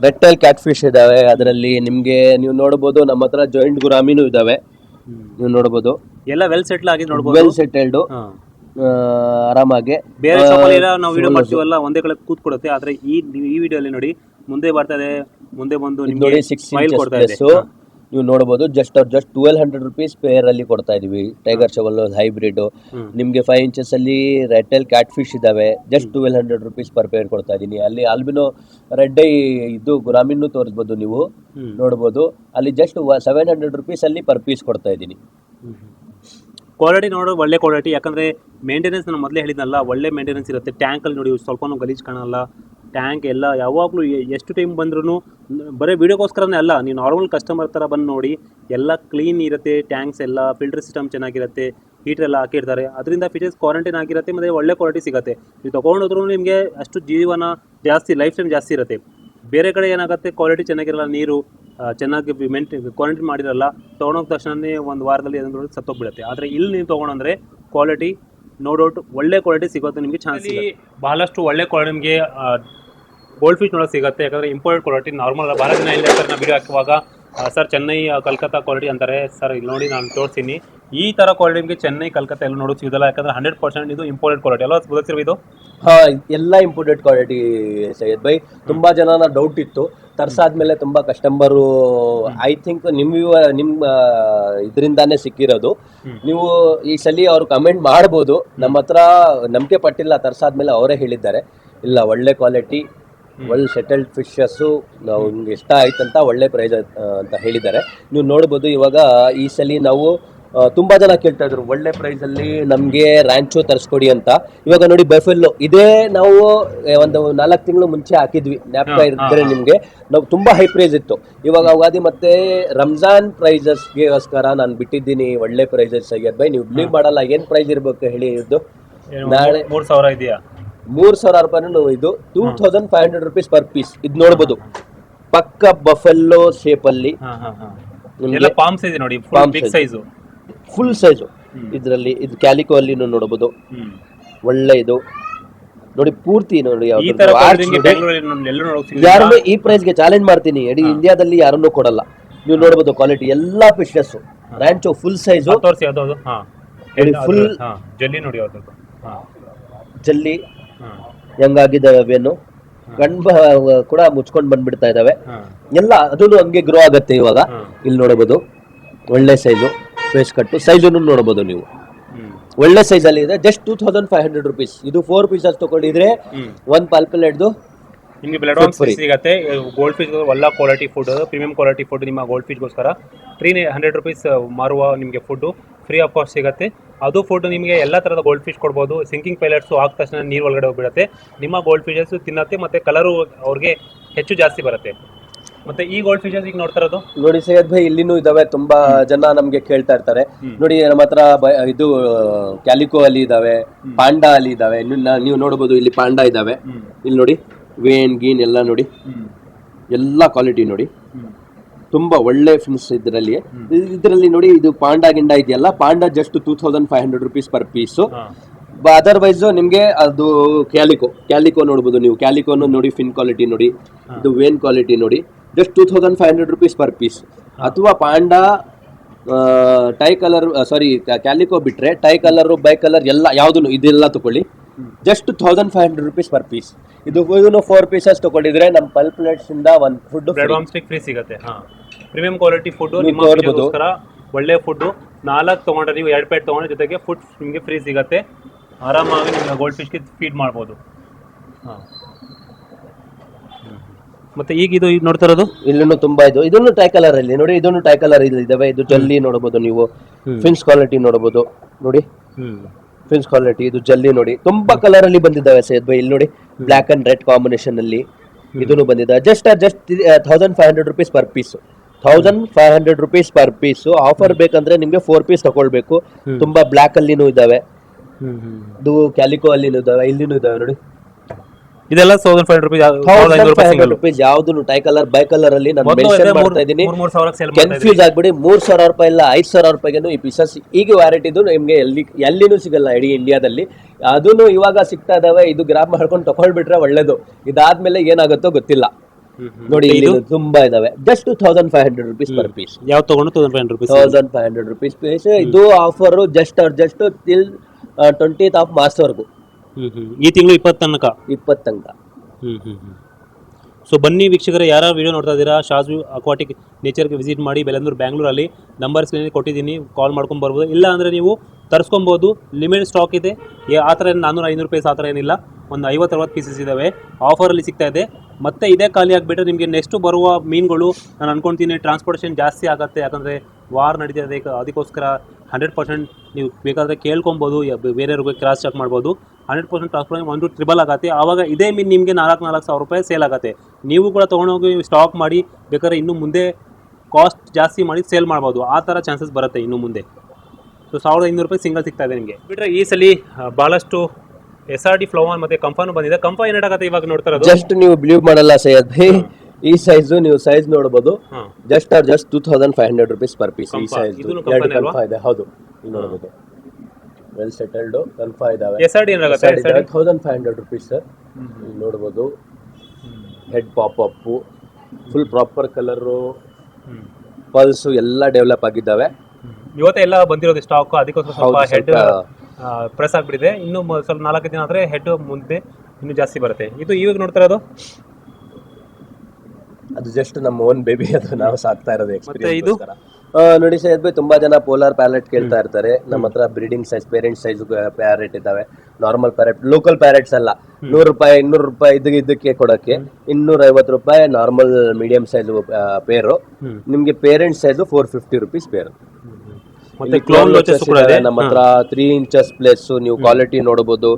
ರೆಡ್ ಟೈಲ್ ಕ್ಯಾಟ್ ಫಿಶ್ ಇದಾವೆ. ಅದರಲ್ಲಿ ನಿಮ್ಗೆ ನೀವು ನೋಡಬಹುದು ನಮ್ಮ ಹತ್ರ ಜಾಯಿಂಟ್ ಗುರಾಮಿನೂ ಇದಾವೆ. ನೀವು ನೋಡಬಹುದು ಎಲ್ಲ ವೆಲ್ ಸೆಟ್ಲ್ ಆಗಿ ನೋಡಬಹುದು, ವೆಲ್ ಸೆಟಲ್ಡ್ ಆರಾಮಾಗಿ. ಬೇರೆ ಶಾಪಲ್ಲಿ ನಾವು ವಿಡಿಯೋ ಮಾಡ್ತೀವಲ್ಲ ಒಂದೇ ಕಡೆ ಕೂತ್ಕೊಡುತ್ತೆ, ಆದ್ರೆ ಈ ವಿಡಿಯೋಲಿ ನೋಡಿ ಮುಂದೆ ಬರ್ತಾ ಇದೆ, ಮುಂದೆ ಬಂದು ನಿಮಗೆ ಸ್ಮೈಲ್ ಕೊಡ್ತಾ ಇದೆ. ನೀವು ನೋಡಬಹುದು ಜಸ್ಟ್ 1200 ರೂಪೀಸ್ ಪೇರ್ ಅಲ್ಲಿ ಕೊಡ್ತಾ ಇದೀವಿ. ಟೈಗರ್ ಶೆವಲ್ ಹೈಬ್ರಿಡ್ ನಿಮ್ಗೆ 5 ಇಂಚಸ್ ಅಲ್ಲಿ ರೆಡ್ ಟೈಲ್ ಕ್ಯಾಟ್ ಫಿಶ್ ಇದಾವೆ. ಜಸ್ಟ್ 1200 ರೂಪೀಸ್ ಪರ್ ಪೇರ್ ಕೊಡ್ತಾ ಇದೀನಿ. ಅಲ್ಲಿ ಆಲ್ಬಿನೋ ರೆಡ್ ಇದು ಗುರಾಮಿನ್ನು ತೋರಿಸ್ಬೋದು, ನೀವು ನೋಡಬಹುದು. ಅಲ್ಲಿ ಜಸ್ಟ್ 700 ರೂಪೀಸ್ ಅಲ್ಲಿ ಪರ್ ಪೀಸ್ ಕೊಡ್ತಾ ಇದೀನಿ. ಕ್ವಾಲಿಟಿ ನೋಡೋ ಒಳ್ಳೆ ಕ್ವಾಲಿಟಿ, ಯಾಕಂದ್ರೆ ಮೇಂಟೆನೆನ್ಸ್ ನಾನು ಮೊದಲೇ ಹೇಳಿದ್ನಲ್ಲ, ಒಳ್ಳೆ ಮೇಂಟೆನೆನ್ಸ್ ಇರುತ್ತೆ. ಟ್ಯಾಂಕಲ್ಲಿ ನೋಡಿ ಸ್ವಲ್ಪನೂ ಗಲೀಜ್ ಕಾಣಲ್ಲ. ಟ್ಯಾಂಕ್ ಎಲ್ಲ ಯಾವಾಗಲೂ ಎಷ್ಟು ಟೈಮ್ ಬಂದ್ರೂ ಬರೀ ವೀಡಿಯೋಗೋಸ್ಕರನೇ ಅಲ್ಲ, ನೀವು ನಾರ್ಮಲ್ ಕಸ್ಟಮರ್ ಥರ ಬಂದು ನೋಡಿ, ಎಲ್ಲ ಕ್ಲೀನ್ ಇರುತ್ತೆ. ಟ್ಯಾಂಕ್ಸ್ ಎಲ್ಲ ಫಿಲ್ಟರ್ ಸಿಸ್ಟಮ್ ಚೆನ್ನಾಗಿರುತ್ತೆ, ಹೀಟರ್ ಎಲ್ಲ ಹಾಕಿರ್ತಾರೆ. ಅದರಿಂದ ಫಿಶಸ್ ಕ್ವಾರಂಟೈನ್ ಆಗಿರುತ್ತೆ, ಮತ್ತು ಒಳ್ಳೆ ಕ್ವಾಲಿಟಿ ಸಿಗುತ್ತೆ. ನೀವು ತೊಗೊಂಡೋದ್ರೂ ನಿಮಗೆ ಅಷ್ಟು ಜೀವನ ಜಾಸ್ತಿ, ಲೈಫ್ ಟೈಮ್ ಜಾಸ್ತಿ ಇರುತ್ತೆ. ಬೇರೆ ಕಡೆ ಏನಾಗುತ್ತೆ, ಕ್ವಾಲಿಟಿ ಚೆನ್ನಾಗಿರಲ್ಲ, ನೀರು ಚೆನ್ನಾಗಿ ಕ್ವಾರಂಟೈನ್ ಮಾಡಿರಲ್ಲ, ತೊಗೊಂಡೋದ ತಕ್ಷಣವೇ ಒಂದು ವಾರದಲ್ಲಿ ಅದನ್ನು ಸತ್ತೋಗ್ಬಿಡುತ್ತೆ. ಆದರೆ ಇಲ್ಲಿ ನೀವು ತೊಗೊಂಡ್ರೆ ಕ್ವಾಲಿಟಿ ನೋ ಡೌಟ್ ಒಳ್ಳೆ ಕ್ವಾಲಿಟಿ ಸಿಗುತ್ತೆ ನಿಮಗೆ. ಚಾನ್ಸ್ ಬಹಳಷ್ಟು ಒಳ್ಳೆ ಕ್ವಾಲಿಟಿ ನಿಮಗೆ ಗೋಲ್ಡ್ ಫಿಶ್ ನೋಡೋಕೆ ಸಿಗುತ್ತೆ, ಯಾಕಂದರೆ ಇಂಪೋರ್ಟೆಡ್ ಕ್ವಾಲಿಟಿ ನಾರ್ಮಲ್. ಭಾಳ ಜನ ಇಲ್ಲ ಸರ್, ನಾವು ವಿಡಿಯೋ ಹಾಕುವಾಗ ಸರ್ ಚೆನ್ನೈ ಕಲ್ಕತ್ತಾ ಕ್ವಾಲಿಟಿ ಅಂತಾರೆ. ಸರ್ ಇಲ್ಲಿ ನೋಡಿ ನಾನು ತೋರಿಸ್ತೀನಿ, ಈ ಥರ ಕ್ವಾಲಿಟಿ ನಿಮಗೆ ಚೆನ್ನೈ ಕಲ್ಕತ್ತಾ ಎಲ್ಲ ನೋಡೋಕೆ ಸಿಗೋದಿಲ್ಲ, ಯಾಕಂದರೆ 100% ಇದು ಇಂಪೋರ್ಟೆಡ್ ಕ್ವಾಲಿಟಿ ಅಲ್ವಾ ಸರ್ ಇದು? ಎಲ್ಲ ಇಂಪೋರ್ಟೆಡ್ ಕ್ವಾಲಿಟಿ ಸೈಯದ್ ಬೈ. ತುಂಬಾ ಜನ ಡೌಟ್ ಇತ್ತು, ತರ್ಸಾದ್ಮೇಲೆ ತುಂಬಾ ಕಸ್ಟಮರು ಐ ಥಿಂಕ್ ನಿಮ್ಮ ಇದರಿಂದಾನೇ ಸಿಕ್ಕಿರೋದು. ನೀವು ಈ ಸಲ ಅವ್ರು ಕಮೆಂಟ್ ಮಾಡ್ಬೋದು, ನಮ್ಮ ಹತ್ರ ನಂಬಿಕೆ ಪಟ್ಟಿಲ್ಲ, ತರ್ಸಾದ್ಮೇಲೆ ಅವರೇ ಹೇಳಿದ್ದಾರೆ ಇಲ್ಲ ಒಳ್ಳೆ ಕ್ವಾಲಿಟಿ, ವೆಲ್ ಸೆಟಲ್ಡ್ ಫಿಶಸ್ಸು, ನಾವು ನಿಮ್ಗೆ ಇಷ್ಟ ಆಯ್ತಂತ ಒಳ್ಳೆ ಪ್ರೈಸ್ ಅಂತ ಹೇಳಿದ್ದಾರೆ. ನೀವು ನೋಡ್ಬೋದು. ಇವಾಗ ಈ ಸಲ ನಾವು ತುಂಬಾ ಜನ ಕೇಳ್ತಾ ಇದ್ರು ಒಳ್ಳೆ ಪ್ರೈಸ್ ಅಲ್ಲಿ ನಮ್ಗೆ ರ್ಯಾಂಚೋ ತರಿಸ್ಕೊಡಿ ಅಂತ. ಇವಾಗ ನೋಡಿ ಬಫೆಲ್ಲೋ ಇದೇ ನಾವು ಒಂದು 4 ತಿಂಗಳು ಮುಂಚೆ ಹಾಕಿದ್ವಿ, ಜ್ಞಾಪಕ ಇದ್ರೆ ನಿಮ್ಗೆ. ನಾವು ತುಂಬಾ ಹೈ ಪ್ರೈಸ್ ಇತ್ತು. ಇವಾಗ ಯುಗಾದಿ ಮತ್ತೆ ರಂಜಾನ್ ಪ್ರೈಸಸ್ಗೋಸ್ಕರ ನಾನು ಬಿಟ್ಟಿದ್ದೀನಿ ಒಳ್ಳೆ ಪ್ರೈಸಸ್. ಸೈಯದ್ ಬೈ, ನೀವು ಬಿಲೀವ್ ಮಾಡಲ್ಲ, ಏನ್ ಪ್ರೈಸ್ ಇರ್ಬೇಕು ಹೇಳಿ ಇದು? ನಾಳೆ 3,000 ಇದೆಯಾ? 3,000 ರೂಪಾಯಿ. ಇದು 2,500 ರೂಪೀಸ್ ಪರ್ ಪೀಸ್. ಇದು ನೋಡ್ಬೋದು, ಪಕ್ಕ ಬಫೆಲ್ಲೋ ಶೇಪ್ ಅಲ್ಲಿ ಪಾಮ್ ಸೈಜ್ ನೋಡಿ, ಬಿಗ್ ಸೈಜ್, ಫುಲ್ ಸೈಜು. ಇದರಲ್ಲಿ ಇದು ಕ್ಯಾಲಿಕೋ ಅಲ್ಲಿ ನೋಡಬಹುದು, ಒಳ್ಳೆ ಇದು ನೋಡಿ ಪೂರ್ತಿ ನೋಡಿ. ಯಾರನ್ನು ಈ ಪ್ರೈಸ್ಗೆ ಚಾಲೆಂಜ್ ಮಾಡ್ತೀನಿ, ಇಡೀ ಇಂಡಿಯಾದಲ್ಲಿ ಯಾರನ್ನೂ ಕೊಡಲ್ಲ. ನೀವು ನೋಡಬಹುದು ಕ್ವಾಲಿಟಿ ಎಲ್ಲಾ ಫಿಶಸ್. ರ್ಯಾಂಚೋ ಫುಲ್ ಸೈಜು, ಫುಲ್ ಜಲ್ಲಿ ನೋಡಿ, ಜಲ್ಲಿ ಹೆಂಗಾಗಿದ್ದಾವೆ ಅವೇನು, ಕಣ್ಬ ಕೂಡ ಮುಚ್ಕೊಂಡ್ ಬಂದ್ಬಿಡ್ತಾ ಇದಾವೆ ಎಲ್ಲ. ಅದನ್ನು ಹಂಗೆ ಗ್ರೋ ಆಗತ್ತೆ ಇವಾಗ. ಇಲ್ಲಿ ನೋಡಬಹುದು ಒಳ್ಳೆ ಸೈಜು, ಫೇಸ್ ಕಟ್ಟು ಸೈಜು ನೋಡಬಹುದು ನೀವು. ಒಳ್ಳೆ ಸೈಜ್ ಅಲ್ಲಿ ಇದೆ. Just 2,500 rupees. ಇದು 4 ಪೀಸಸ್ ತಗೊಂಡಿದ್ರೆ ಒಂದು ಪಾಲ್ಪಲೇಟ್ದು ನಿಮಗೆ ಪ್ಲಾಟ್ಫಾರ್ಮ್ ಸಿಗುತ್ತೆ. ಗೋಲ್ಡ್ ಫಿಶ್ ಒಳ್ಳೆ quality food, premium quality food ನಿಮ್ಮ ಗೋಲ್ಡ್ ಫಿಶ್ಗೋಸ್ಕರ 300 ರೂಪೀಸ್ ಮಾರುವ ನಿಮಗೆ ಫುಡ್ಡು ಫ್ರೀ ಆಫ್ ಕಾಸ್ಟ್ ಸಿಗುತ್ತೆ. ಅದು ಫುಡ್ ನಿಮಗೆ ಎಲ್ಲ ಥರದ ಗೋಲ್ಡ್ ಫಿಶ್ ಕೊಡ್ಬೋದು. ಸಿಂಕಿಂಗ್ ಪೈಲಟ್ಸು ಆದ ತಕ್ಷಣ ನೀರು ಒಳಗಡೆ ಹೋಗ್ಬಿಡುತ್ತೆ, ನಿಮ್ಮ ಗೋಲ್ಡ್ ಫಿಶಸ್ ತಿನ್ನತ್ತೆ, ಮತ್ತು ಕಲರು ಅವ್ರಿಗೆ ಹೆಚ್ಚು ಜಾಸ್ತಿ ಬರುತ್ತೆ. ಮತ್ತೆ ಈ ಗೋಲ್ಡ್ ಫಿಶಸ್ ಈಗ ನೋಡ್ತಾ ಇರೋದು ನೋಡಿ ಸೈಯದ್ ಭಾಯ್, ಇಲ್ಲಿನೂ ಇದಾವೆ. ತುಂಬಾ ಜನ ನಮ್ಗೆ ಕೇಳ್ತಾ ಇರ್ತಾರೆ ನೋಡಿ. ನಮ್ಮ ಹತ್ರ ಇದು ಕ್ಯಾಲಿಕೋ ಅಲ್ಲಿ ಇದಾವೆ, ಪಾಂಡಾ ಅಲ್ಲಿ ಇದಾವೆ. ನೀವು ನೋಡಬಹುದು ಇಲ್ಲಿ ಪಾಂಡಾ ಇದಾವೆ. ಇಲ್ಲಿ ನೋಡಿ ವೇನ್ ಗೀನ್ ಎಲ್ಲ ನೋಡಿ, ಎಲ್ಲ ಕ್ವಾಲಿಟಿ ನೋಡಿ, ತುಂಬಾ ಒಳ್ಳೆ ಫಿನ್ಸ್ ಇದರಲ್ಲಿ ನೋಡಿ. ಇದು ಪಾಂಡಾ ಗಿಂಡ ಇದೆಯಲ್ಲ, panda just 2,500 rupees per piece. Otherwise ನಿಮ್ಗೆ ಅದು ಕ್ಯಾಲಿಕೋ ನೋಡಬಹುದು ನೀವು. ಕ್ಯಾಲಿಕೋನು ನೋಡಿ, ಫಿನ್ ಕ್ವಾಲಿಟಿ ನೋಡಿ, ಇದು ವೇನ್ ಕ್ವಾಲಿಟಿ ನೋಡಿ, ಜಸ್ಟ್ 2,500 ರೂಪೀಸ್ ಪರ್ ಪೀಸ್. ಅಥವಾ ಪಾಂಡಾ ಟೈ ಕಲರ್, ಸಾರಿ ಕ್ಯಾಲಿಕೋ ಬಿಟ್ರೆ ಟೈ ಕಲರ್, ಬೈ ಕಲರ್ ಎಲ್ಲ ಯಾವ್ದು ಇದೆಲ್ಲ ತಗೊಳ್ಳಿ. Just 1500 rupees per piece. ಇದು 4 pieces ತಗೊಂಡಿದ್ರೆ ನಮ್ಮ ಪಲ್ ಪ್ಲೇಟ್ಸ್ ಇಂದ ಒಂದು food bread am stick free ಸಿಗುತ್ತೆ. ಪ್ರೀಮಿಯಂ ಕ್ವಾಲಿಟಿ ಫುಡ್ ನಿಮ್ಮ ಗೋಸ್ಕರ ಒಳ್ಳೆ ಫುಡ್. 4 ತಗೊಂಡ್ರೆ ನೀವು 2 ಪ್ಲೇಟ್ ತಗೊಂಡ್ರೆ ಜೊತೆಗೆ ಫುಡ್ ನಿಮಗೆ ಫ್ರೀ ಸಿಗುತ್ತೆ. ಆರಾಮಾಗಿ ನಿಮಗೆ ಗೋಲ್ಡ್ ಫಿಶ್ಗೆ ಫೀಡ್ ಮಾಡ್ಬೋದು. ಮತ್ತೆ ಈಗ ಇದು ನೋಡ್ತಾ ಇರೋದು ಇಲ್ಲೂ ತುಂಬಾ ಇದನ್ನು ಟ್ರೈ ಕಲರ್ ಅಲ್ಲಿ ನೋಡಿ, ಇದನ್ನು ಟ್ರೈ ಕಲರ್ ಇದಾವೆ. ಇದು ಜಲ್ಲಿ ನೋಡಬಹುದು ನೀವು, ಫಿನ್ಸ್ ಕ್ವಾಲಿಟಿ ನೋಡಬಹುದು ನೋಡಿ, ಫಿನ್ಸ್ ಕ್ವಾಲಿಟಿ. ಇದು ಜಲ್ಲಿ ನೋಡಿ, ತುಂಬಾ ಕಲರ್ ಅಲ್ಲಿ ಬಂದಿದ್ದಾವೆ ಸೈಯದ್ ಭಾಯ್. ಇಲ್ಲಿ ನೋಡಿ ಬ್ಲಾಕ್ ಅಂಡ್ ರೆಡ್ ಕಾಂಬಿನೇಷನ್ ಅಲ್ಲಿ ಇದನ್ನು ಬಂದಿದ್ದಾವೆ. Just 1500 rupees per piece. 1500 rupees per piece. Offer ಬೇಕಂದ್ರೆ ನಿಮ್ಗೆ 4 piece ತಗೊಳ್ಬೇಕು. ತುಂಬಾ ಬ್ಲಾಕ್ ಅಲ್ಲಿನೂ ಇದಾವೆ, ಇದು ಕ್ಯಾಲಿಕೋ ಅಲ್ಲಿನೂ ಇದಾವೆ, ಇಲ್ಲಿನೂ ಇದಾವೆ ನೋಡಿ. ಇದೆಲ್ಲ 1500 rupees. ಯಾವ್ದು ಟೈ ಕಲರ್ ಬೈ ಕಲರ್ ಅಲ್ಲಿ ನಾನು ಮೆನ್ಷನ್ ಮಾಡ್ತಾ ಇದ್ದೀನಿ. ಕನ್ಫ್ಯೂಸ್ ಆಗ್ಬಿಡಿ. 3000 ರೂಪಾಯಿ ಇಲ್ಲ 5000 ರೂಪಾಯಿಗೂ ಈ ಪೀಸಸ್ ಈಗ ವ್ಯಾರೈಟಿದು ನಿಮ್ಗೆ ಎಲ್ಲಿನೂ ಸಿಗಲ್ಲ ಇಡೀ ಇಂಡಿಯಾದಲ್ಲಿ. ಅದನ್ನು ಇವಾಗ ಸಿಗ್ತಾ ಇದಾವೆ. ಇದು ಗ್ರಾಬ್ ಮಾಡ್ಕೊಂಡು ತಗೊಳ್ಬಿಟ್ರೆ ಒಳ್ಳೇದು. ಇದಾದ್ಮೇಲೆ ಏನಾಗುತ್ತೋ ಗೊತ್ತಿಲ್ಲ. ನೋಡಿ ಇಲ್ಲಿ ತುಂಬಾ ಇದಾವೆ. Just 1500 rupees per piece. ಯಾವ ತಗೊಂಡು 1500 rupees ಪೀಸ್. ಇದು offer just till 20th of March ವರೆಗೂ. ಈ ತಿಂಗಳು 20 ತನಕ. ಸೊ ಬನ್ನಿ ವೀಕ್ಷಕರೇ, ಯಾರು ವಿಡಿಯೋ ನೋಡ್ತಾ ಇದ್ದೀರಾ, ಶಾಜು ಅಕ್ವಾಟಿಕ್ ನೇಚರ್ಗೆ ವಿಸಿಟ್ ಮಾಡಿ. ಬೆಲಂದೂರು ಬ್ಯಾಂಗ್ಳೂರಲ್ಲಿ ನಂಬರ್ ಸ್ಕ್ರೀನಲ್ಲಿ ಕೊಟ್ಟಿದ್ದೀನಿ, ಕಾಲ್ ಮಾಡ್ಕೊಂಡು ಬರ್ಬೋದು. ಇಲ್ಲ ಅಂದರೆ ನೀವು ತರಿಸ್ಕೊಬೋದು. ಲಿಮಿಟೆಡ್ ಸ್ಟಾಕ್ ಇದೆ. ಆ ಥರ 400-500 ರೂಪಾಯಿ ಆ ಥರ ಏನಿಲ್ಲ. ಒಂದು 50-60 ಪೀಸಸ್ ಇದ್ದಾವೆ. ಆಫರಲ್ಲಿ ಸಿಗ್ತಾ ಇದೆ. ಮತ್ತೆ ಇದೇ ಖಾಲಿ ಆಗಿಬಿಟ್ರೆ ನಿಮಗೆ ನೆಕ್ಸ್ಟ್ ಬರುವ ಮೀನುಗಳು ನಾನು ಅನ್ಕೊಳ್ತೀನಿ ಟ್ರಾನ್ಸ್ಪೋರ್ಟೇಷನ್ ಜಾಸ್ತಿ ಆಗುತ್ತೆ. ಯಾಕಂದರೆ ವಾರ್ ನಡೀತಿದೆ, ಅದಕ್ಕೋಸ್ಕರ 100% ನೀವು ಬೇಕಾದರೆ ಕೇಳ್ಕೊಬೋದು, ಬೇರೆಯವ್ರಿಗೆ ಕ್ರಾಸ್ ಚೆಕ್ ಮಾಡ್ಬೋದು. 100% ಟ್ರಾನ್ಸ್ಪೋರ್ಟೇಷನ್ 1 to 3 ಆಗುತ್ತೆ. ಆವಾಗ ಇದೇ ಮೀನು ನಿಮಗೆ 4,000 ರೂಪಾಯಿ ಸೇಲ್ ಆಗುತ್ತೆ. ನೀವು ಕೂಡ ತೊಗೊಂಡೋಗಿ ಸ್ಟಾಕ್ ಮಾಡಿ ಬೇಕಾದ್ರೆ ಇನ್ನು ಮುಂದೆ ಕಾಸ್ಟ್ ಜಾಸ್ತಿ ಮಾಡಿ ಸೇಲ್ ಮಾಡ್ಬೋದು. ಆ ಥರ ಚಾನ್ಸಸ್ ಬರುತ್ತೆ ಇನ್ನು ಮುಂದೆ. ಸೊ 1500 ರೂಪಾಯಿ ಸಿಂಗಲ್ ಸಿಗ್ತಾ ಇದೆ ನಿಮಗೆ. ಬಿಟ್ಟರೆ ಈ ಸಲ ಭಾಳಷ್ಟು SRD ಫ್ಲವರ್ ಮತ್ತೆ ಕಂಫಾನು ಬಂದಿದೆ. ಕಂಫಾ ಏನಾಗುತ್ತೆ ಇವಾಗ ನೋಡ್ತಾ ಇರೋದು. ಜಸ್ಟ್ ನೀವು ಬಿಲೀವ್ ಮಾಡಲ್ಲ ಸೈಯದ್ ಭಾಯ್, ಈ ಸೈಜ್ ನೀವು ಸೈಜ್ ನೋಡಬಹುದು. Just 2500 rupees per piece. ಈ ಸೈಜ್ ಕಂಫಾ ಇದೆ. ಹೌದು, ಇಲ್ಲಿ ನೋಡಬಹುದು. ವೆಲ್ ಸೆಟಲ್ಡ್ ಕಂಫಾ ಇದಾವೆ. SRD ಏನಾಗುತ್ತೆ 1500 rupees ಸರ್. ಇಲ್ಲಿ ನೋಡಬಹುದು. Head pop up, full proper colour, pulse ಎಲ್ಲ ಡೆವಲಪ್ ಆಗಿದ್ದಾವೆ. ಇವತ್ತೇ ಎಲ್ಲ ಬಂದಿರೋದು ಸ್ಟಾಕ್. ಅದಕ್ಕೋಸ್ಕರ ಸ್ವಲ್ಪ ಹೆಡ್ ಪ್ರೆಸ್ ಆಗಿಬಿಟ್ಟಿದೆ. ಇನ್ನು ಸ್ವಲ್ಪ 4 ದಿನ ಆದರೆ ಹೆಡ್ ಮುಂದೆ ಇನ್ನೂ ಜಾಸ್ತಿ ಬರುತ್ತೆ. ಇದು ಇವಾಗ ನೋಡ್ತಾ ಇರೋದು ಅದು ಜಸ್ಟ್ ನಮ್ಮ ಓನ್ ಬೇಬಿ. ಅದು ನಾವು ಸಾಕ್ತಾ ಇರೋದು ಎಕ್ಸ್ಪೀರಿಯನ್ಸ್. ಇದು ನೋಡಿ ಸೈಯದ್ ಭಾಯ್, ತುಂಬಾ ಜನ ಪೋಲಾರ್ ಪ್ಯಾರೆಟ್ ಕೇಳ್ತಾ ಇರ್ತಾರೆ. ನಮ್ಮ ಹತ್ರ breeding size, parent size parrot ಇದಾವೆ. ನಾರ್ಮಲ್ ಪ್ಯಾರೆಟ್, ಲೋಕಲ್ ಪ್ಯಾರೆಟ್ಸ್ ಅಲ್ಲ. 100 ರೂಪಾಯಿ 200 ರೂಪಾಯಿ ಇದಕ್ಕೆ ಕೊಡಕ್ಕೆ 250 ರೂಪಾಯಿ ನಾರ್ಮಲ್ ಮೀಡಿಯಂ ಸೈಜ್ ಪೇರು. ನಿಮ್ಗೆ ಪೇರೆಂಟ್ ಸೈಜ್ 450 rupees ಪೇರ್. ಮತ್ತೆ ಕ್ಲೋನ್ ಲೋಚಸ್ ಕೂಡ ಇದೆ ನಮ್ಮ ಹತ್ರ. 3 inches ಪ್ಲೇಸ್ ನೀವು ಕ್ವಾಲಿಟಿ ನೋಡಬಹುದು.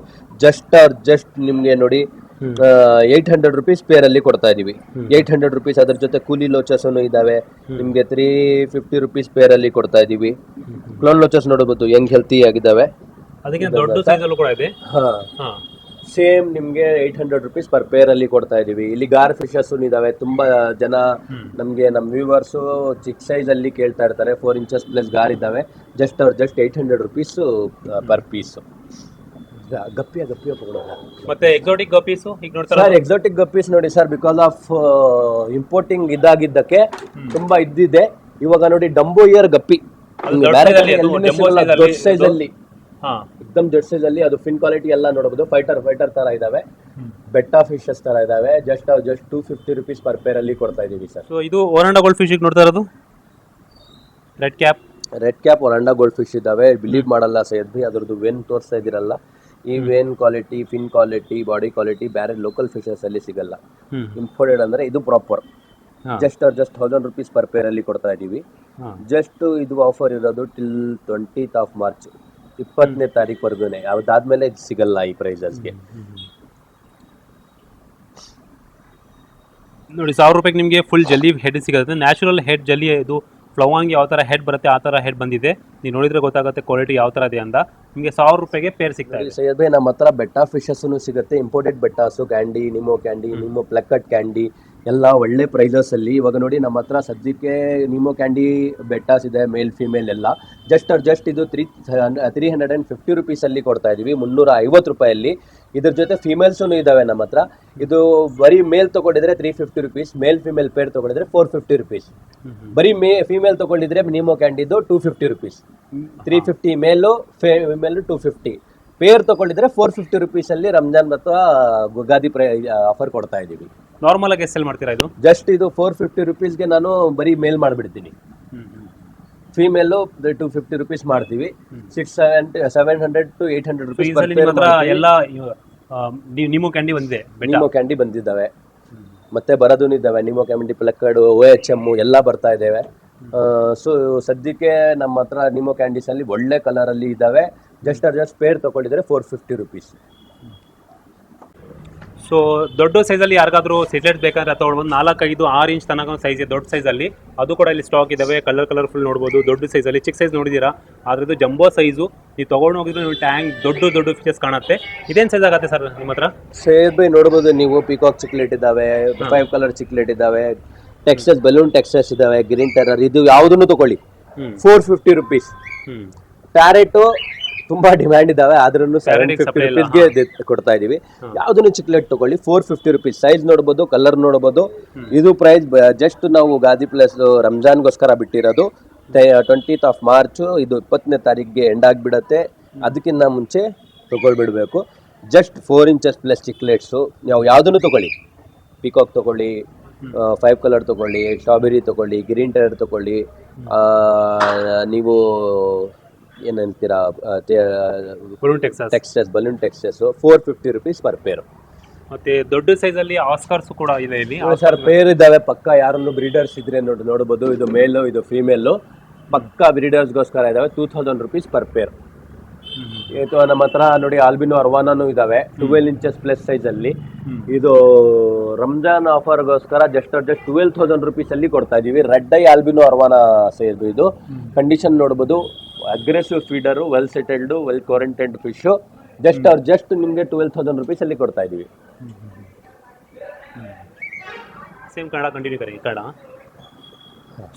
ಜಸ್ಟ್ ನಿಮ್ಗೆ ನೋಡಿ 800 rupees ಪೇರ್ ಅಲ್ಲಿ ಕೊಡ್ತಾ ಇದೀವಿ. 800 rupees. ಅದ್ರ ಜೊತೆ ಕೂಲಿ ಲೋಚಸ್ ಇದಾವೆ. ನಿಮ್ಗೆ 350 rupees ಪೇರ್ ಅಲ್ಲಿ ಕೊಡ್ತಾ ಇದೀವಿ. ಕ್ಲೋನ್ ಲೋಚಸ್ ನೋಡಬಹುದು, ಹೆಂಗ್ ಹೆಲ್ತಿ ಆಗಿದಾವೆ. ಅದಕ್ಕೆ ದೊಡ್ಡ ಸೈಜ್ ಅಲ್ಲೂ ಕೂಡ ಇದೆ. ಸೇಮ್ ನಿಮ್ಗೆ 800 rupees per ಪೇರ್ ಅಲ್ಲಿ ಕೊಡ್ತಾ ಇದೀವಿ. ಇಲ್ಲಿ ಗಾರ್ ಫಿಶಸ್ ಇದಾವೆ. ತುಂಬಾ ಜನ ನಮ್ಗೆ ನಮ್ಮ ವ್ಯೂವರ್ಸ್ ಚಿಕ್ಕ ಸೈಜ್ ಅಲ್ಲಿ ಕೇಳ್ತಾ ಇರ್ತಾರೆ. 4 inches ಪ್ಲಸ್ ಗಾರ್ ಇದಾವೆ. Just 800 rupees per piece. ಗಪ್ಪಿಯ ತಗೊಳ್ಳೋಣ. ಮತ್ತೆ ಎಕ್ಸಾಟಿಕ್ ಗಪ್ಪೀಸ್ ಈಗ ನೋಡ್ತಾರೆ ಸರ್. ಎಕ್ಸಾಟಿಕ್ ಗಪ್ಪೀಸ್ ನೋಡಿ ಸರ್, ಬಿಕಾಸ್ ಆಫ್ ಇಂಪೋರ್ಟಿಂಗ್ ಇದಾಗಿದ್ದಕ್ಕೆ ತುಂಬಾ ಇದ್ದಿದೆ. ಇವಾಗ ನೋಡಿ ಡಂಬೋ ಇಯರ್ ಗಪ್ಪಿ ದೊಡ್ಡ ಸೈಜ್ ಅಲ್ಲಿ, ಎಕ್ದಮ್ ದೊಡ್ಡ ಸೈಜ್ ಅಲ್ಲಿ. ಅದು ಫಿನ್ ಕ್ವಾಲಿಟಿ ಎಲ್ಲ ನೋಡಬಹುದು. ಫೈಟರ್ ತರ ಇದಾವೆ. ಬೆಟ್ಟ ಫಿಶಸ್ ತರ ಇದಾವೆ. ಜಸ್ಟ್ 250 rupees per ಪೇರ್ ಅಲ್ಲಿ ಕೊಡ್ತಾ ಇದೀವಿ ಸರ್. ಸೊ ಇದು ಒರಂಡಾ ಗೋಲ್ಡ್ ಫಿಶ್ ನೋಡ್ತಾ ಇರೋದು. Red cap oranda gold fish ಇದಾವೆ. ಬಿಲೀವ್ ಮಾಡಲ್ಲ ಸೈಯದ್ ಭಾಯ್, ಅದ್ರದ್ದು ವೇನ್ ತೋರಿಸ್ತಾ ಇದಿರಲ್ಲ. ಈ wen quality, fin quality, body quality ಬೇರೆ ಲೋಕಲ್ ಫಿಶಸ್ ಅಲ್ಲಿ ಸಿಗಲ್ಲ. ಇಂಪೋರ್ಟೆಡ್ ಅಂದ್ರೆ ಇದು proper. Just 1000 rupees per pair ಅಲ್ಲಿ ಕೊಡ್ತಾ ಇದೀವಿ. ಜಸ್ಟ್ ಇದು ಆಫರ್ ಇರೋದು ಟಿಲ್ 20th of March, 20ನೇ ತಾರೀಕುವರೆಗೂ. ಅದಾದ್ಮೇಲೆ ಸಿಗಲ್ಲ ಈ ಪ್ರೈಸಸ್ಗೆ. ನೋಡಿ 1000 ರೂಪಾಯಿಗೆ ನಿಮಗೆ ಫುಲ್ ಜಲ್ಲಿ ಹೆಡ್ ಸಿಗುತ್ತೆ. ನ್ಯಾಚುರಲ್ ಹೆಡ್ ಜಲ್ಲಿ. ಇದು ಫ್ಲವಾಂಗ್ ಯಾವ ಥರ ಹೆಡ್ ಬರುತ್ತೆ ಆ ಥರ ಹೆಡ್ ಬಂದಿದೆ. ನೀವು ನೋಡಿದ್ರೆ ಗೊತ್ತಾಗುತ್ತೆ ಕ್ವಾಲಿಟಿ ಯಾವ ಥರ ಇದೆ ಅಂತ. ನಿಮಗೆ 1000 ರೂಪಾಯಿಗೆ ಪೇರ್ ಸಿಗ್ತಾ ಇದೆ ಸೈಯದ್ ಭಾಯ್. ನಮ್ಮ ಹತ್ರ ಬೆಟ್ಟ ಫಿಶಸ್ ಸಿಗುತ್ತೆ. Imported bettas, candy, Nemo candy, Nemo plakat candy ಎಲ್ಲ ಒಳ್ಳೆ ಪ್ರೈಸಸ್ ಅಲ್ಲಿ. ಇವಾಗ ನೋಡಿ ನಮ್ಮ ಹತ್ರ ಸದ್ಯಕ್ಕೆ ನಿಮೋ ಕ್ಯಾಂಡಿ ಬೆಟ್ಟಾಸ್ ಇದೆ, ಮೇಲ್ ಫಿಮೇಲ್ ಎಲ್ಲ. ಜಸ್ಟ್ ಇದು 350 rupees ಅಲ್ಲಿ ಕೊಡ್ತಾ ಇದೀವಿ. 350 ರೂಪಾಯಲ್ಲಿ. ಇದ್ರ ಜೊತೆ ಫಿಮೇಲ್ಸ್ ಇದಾವೆ ನಮ್ಮ ಹತ್ರ. ಇದು ಬರೀ ಮೇಲ್ ತಗೊಂಡಿದ್ರೆ 350 rupees, ಮೇಲ್ ಫಿಮೇಲ್ ಪೇರ್ ತಗೊಂಡಿದ್ರೆ 450 rupees. ಬರೀ ಫಿಮೇಲ್ ತಗೊಂಡಿದ್ರೆ ನಿಮೋ ಕ್ಯಾಂಡಿದು 250 rupees. 350 ಮೇಲು, ಫಿಮೇಲ್ 250. ಪೇರ್ ತಗೊಂಡಿದ್ರೆ 450 ರುಪೀಸ್ ಅಲ್ಲಿ ರಂಜಾನ್ ಮತ್ತು ಯುಗಾದಿ ಆಫರ್ ಕೊಡ್ತಾ ಇದೀವಿ. ನಾರ್ಮಲ್ ಆಗಿ ಸೆಲ್ ಮಾಡ್ತೀರಾ ಇದು? ಜಸ್ಟ್ ಇದು 450 ರುಪೀಸ್ಗೆ ನಾನು ಬರೀ ಮೇಲ್ ಮಾಡಿಬಿಡ್ತೀನಿ. ಫೀಮೇಲು 250 ರುಪೀಸ್ ಮಾಡ್ತೀವಿ. 700 to 800 ರುಪೀಸ್ ಎಲ್ಲ ನಿಮೋ ಕ್ಯಾಂಡಿ ಬಂದಿದೆ, ನಿಮೋ ಕ್ಯಾಂಡಿ ಬಂದಿದ್ದಾವೆ, ಮತ್ತೆ ಬರೋದೂ ಇದ್ದಾವೆ. ನಿಮೋ ಕ್ಯಾಂಡಿ ಪ್ಲಕ್ಕಡ್, OHM ಎಲ್ಲ ಬರ್ತಾ ಇದ್ದೇವೆ. ಸೊ ಸದ್ಯಕ್ಕೆ ನಮ್ಮ ಹತ್ರ ನಿಮೋ ಕ್ಯಾಂಡೀಸ್ ಅಲ್ಲಿ ಒಳ್ಳೆ ಕಲರ್ ಅಲ್ಲಿ ಇದ್ದಾವೆ. ಜಸ್ಟ್ ಪೇರ್ ತಗೊಂಡಿದ್ರೆ 450 ರುಪೀಸ್. ಸೊ ದೊಡ್ಡ ಸೈಜಲ್ಲಿ ಯಾರಿಗಾದ್ರೂ ಸಿಟ್ಲೆಟ್ ಬೇಕಂದ್ರೆ ಅಥವಾ ಒಂದು 4-5, 6 ಇಂಚ್ ತನಕ ಸೈಜ್ ದೊಡ್ಡ ಸೈಜಲ್ಲಿ ಅದು ಕೂಡ ಇಲ್ಲಿ ಸ್ಟಾಕ್ ಇದಾವೆ. ಕಲರ್ಫುಲ್ ನೋಡ್ಬೋದು. ದೊಡ್ಡ ಸೈಜಲ್ಲಿ, ಚಿಕ್ಕ ಸೈಜ್ ನೋಡಿದ್ದೀರಾ, ಆದರೆ ಇದು ಜಂಬೋ ಸೈಜು. ನೀವು ತೊಗೊಂಡು ಹೋಗಿದ್ರೆ ನೀವು ಟ್ಯಾಂಕ್ ದೊಡ್ಡ ಫೀಚರ್ಸ್ ಕಾಣುತ್ತೆ. ಇದೇನು ಸೈಜ್ ಆಗುತ್ತೆ ಸರ್ ನಿಮ್ಮ ಹತ್ರ? ಸೇಬ್ ನೋಡ್ಬೋದು ನೀವು. ಪಿಕಾಕ್ ಚಿಕ್ಲೆಟ್ ಇದ್ದಾವೆ, 5 ಕಲರ್ ಚಿಕ್ಲೆಟ್ ಇದ್ದಾವೆ, ಟೆಕ್ಸ್ಚರ್ಸ್ ಬಲೂನ್ ಟೆಕ್ಸ್ಚರ್ಸ್ ಇದಾವೆ, ಗ್ರೀನ್ ಟೆರರ್, ಇದು ಯಾವುದನ್ನು ತಗೊಳ್ಳಿ 450 ರುಪೀಸ್. ಪ್ಯಾರೆಟು ತುಂಬಾ ಡಿಮ್ಯಾಂಡ್ ಇದಾವೆ, ಆದ್ರೂ 750 ರುಪೀಸ್ಗೆ ಕೊಡ್ತಾ ಇದೀವಿ. ಯಾವ್ದನ್ನು ಚಿಕ್ಲೆಟ್ ತಗೊಳ್ಳಿ 450 ರುಪೀಸ್. ಸೈಜ್ ನೋಡ್ಬೋದು, ಕಲರ್ ನೋಡ್ಬೋದು. ಇದು ಪ್ರೈಸ್ ಜಸ್ಟ್ ನಾವು ಗಾದಿ ಪ್ಲಸ್ ರಂಜಾನ್ಗೋಸ್ಕರ ಬಿಟ್ಟಿರೋದು. 20th of March, ಇದು 20ನೇ ತಾರೀಕಿಗೆ ಎಂಡ್ ಆಗಿಬಿಡತ್ತೆ. ಅದಕ್ಕಿಂತ ಮುಂಚೆ ತಗೊಳ್ಬಿಡ್ಬೇಕು. Just 4 inches plus chiclets. ನಾವು ಯಾವುದನ್ನು ತಗೊಳ್ಳಿ, ಪಿಕಾಕ್ ತಗೊಳ್ಳಿ, 5 ಕಲರ್ ತಗೊಳ್ಳಿ, ಸ್ಟ್ರಾಬೆರಿ ತಗೊಳ್ಳಿ, ಗ್ರೀನ್ ಟೆರರ್ ತಗೊಳ್ಳಿ, ನೀವು ಏನ್ ಹೇಳ್ತೀರಾ, textures, balloon textures 450 rupees per pair. ಮತ್ತೆ ದೊಡ್ಡ ಸೈಜ್ ಅಲ್ಲಿ ಆಸ್ಕರ್ಸ್ ಕೂಡ ಇದೆ ಇಲ್ಲಿ ಸರ್. ಪೇರ್ ಇದಾವೆ ಪಕ್ಕ. ಯಾರನ್ನು ಬ್ರೀಡರ್ಸ್ ಇದ್ರೆ ನೋಡಬಹುದು. ಇದು ಮೇಲು, ಇದು ಫೀಮೇಲು, ಪಕ್ಕ ಬ್ರೀಡರ್ಸ್ಗೋಸ್ಕರ ಇದಾವೆ. 2000 ರುಪೀಸ್ ಪರ್ ಪೇರ್. ನಮ್ಮ ಹತ್ರ ನೋಡಿ ಆಲ್ಬಿನೋ ಅರ್ವಾನಾನು ಇದಾವೆ 12 inches ಪ್ಲಸ್ ಸೈಜ್ ಅಲ್ಲಿ. ಇದು ರಂಜಾನ್ ಆಫರ್ಗೋಸ್ಕರ ಜಸ್ಟ್ 12,000 ರುಪೀಸ್ ಅಲ್ಲಿ ಕೊಡ್ತಾ ಇದೀವಿ. ರೆಡ್ ಐ ಆಲ್ಬಿನೋ ಅರ್ವಾನಾ ಸೇಬ್. ಇದು ಕಂಡೀಷನ್ ನೋಡಬಹುದು. Aggressive feeder, well settled, well quarantined fish. Just ನಿಮಗೆ 12,000 ರುಪೀಸ್ ಅಲ್ಲಿ ಕೊಡ್ತಾ ಇದೀವಿ. ಸೇಮ್ ಕನ್ನಡ ಕಂಟಿನ್ಯೂ ಕರಿ ಕನ್ನಡ.